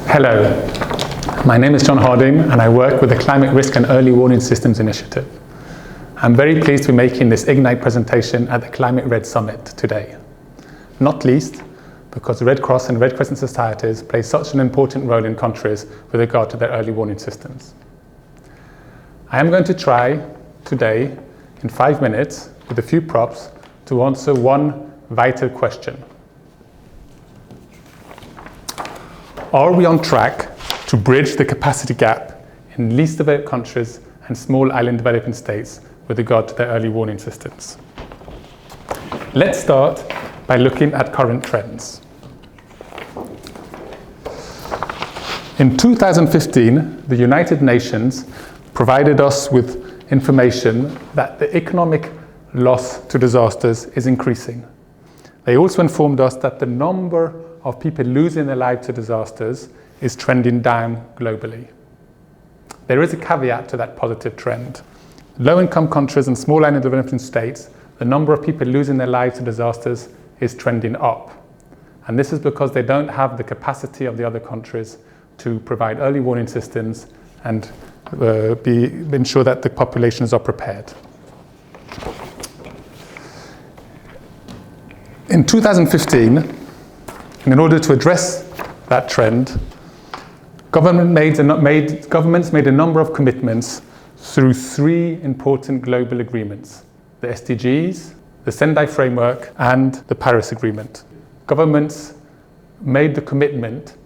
Hello, my name is John Harding and I work with the Climate Risk and Early Warning Systems Initiative. I'm very pleased to be making this Ignite presentation at the Climate Red Summit today. Not least because Red Cross and Red Crescent societies play such an important role in countries with regard to their early warning systems. I am going to try today in 5 minutes with a few props to answer one vital question. Are we on track to bridge the capacity gap in least developed countries and small island developing states with regard to their early warning systems? Let's start by looking at current trends. In 2015, the United Nations provided us with information that the economic loss to disasters is increasing. They also informed us that the number of people losing their lives to disasters is trending down globally. There is a caveat to that positive trend. Low-income countries and small island developing states, the number of people losing their lives to disasters is trending up. And this is because they don't have the capacity of the other countries to provide early warning systems and ensure that the populations are prepared. In 2015, in order to address that trend, governments made a number of commitments through 3 important global agreements: the SDGs, the Sendai Framework, and the Paris Agreement. Governments made the commitment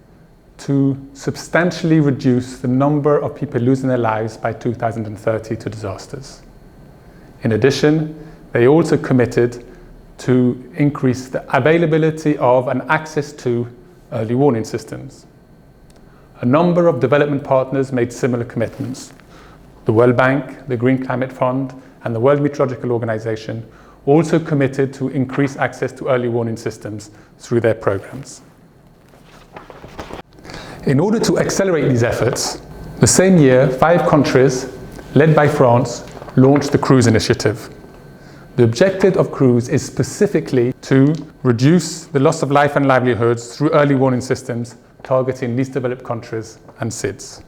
to substantially reduce the number of people losing their lives by 2030 to disasters. In addition, they also committed to increase the availability of and access to early warning systems. A number of development partners made similar commitments. The World Bank, the Green Climate Fund, and the World Meteorological Organization also committed to increase access to early warning systems through their programs. In order to accelerate these efforts, the same year, 5 countries, led by France, launched the Cruise Initiative. The objective of Cruise is specifically to reduce the loss of life and livelihoods through early warning systems targeting least developed countries and SIDS.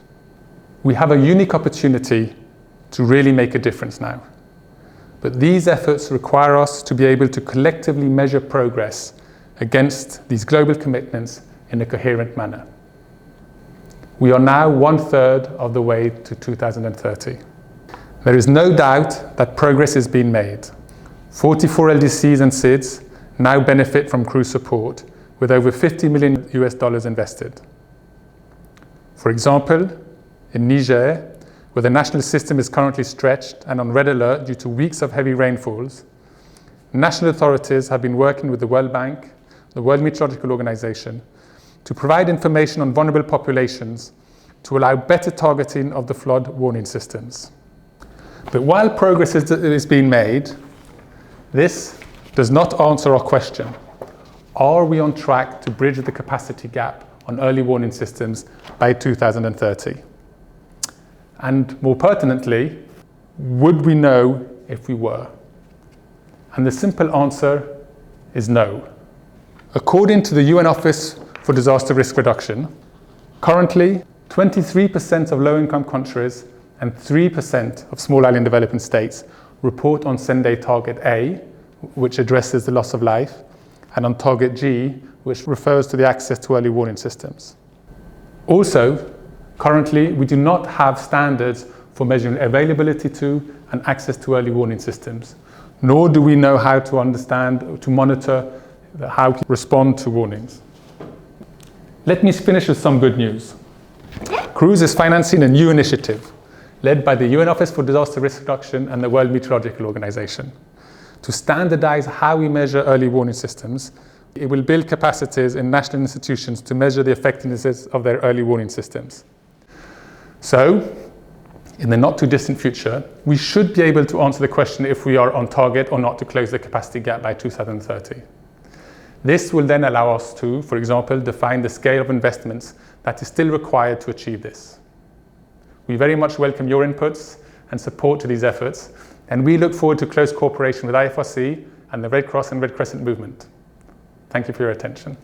We have a unique opportunity to really make a difference now. But these efforts require us to be able to collectively measure progress against these global commitments in a coherent manner. We are now 1/3 of the way to 2030. There is no doubt that progress is being made. 44 LDCs and SIDS now benefit from cruise support, with over $50 million invested. For example, in Niger, where the national system is currently stretched and on red alert due to weeks of heavy rainfalls, national authorities have been working with the World Bank, the World Meteorological Organization, to provide information on vulnerable populations to allow better targeting of the flood warning systems. But while progress is being made, this does not answer our question: are we on track to bridge the capacity gap on early warning systems by 2030? And more pertinently, would we know if we were? And the simple answer is no. According to the UN Office for Disaster Risk Reduction, currently 23% of low-income countries and 3% of small island developing states report on Sendai Target A, which addresses the loss of life, and on Target G, which refers to the access to early warning systems. Also, currently, we do not have standards for measuring availability to and access to early warning systems, nor do we know how to monitor how to respond to warnings. Let me finish with some good news. Cruise is financing a new initiative led by the UN Office for Disaster Risk Reduction and the World Meteorological Organization to standardize how we measure early warning systems. It will build capacities in national institutions to measure the effectiveness of their early warning systems. So, in the not too distant future, we should be able to answer the question if we are on target or not to close the capacity gap by 2030. This will then allow us to, for example, define the scale of investments that is still required to achieve this. We very much welcome your inputs and support to these efforts, and we look forward to close cooperation with IFRC and the Red Cross and Red Crescent movement. Thank you for your attention.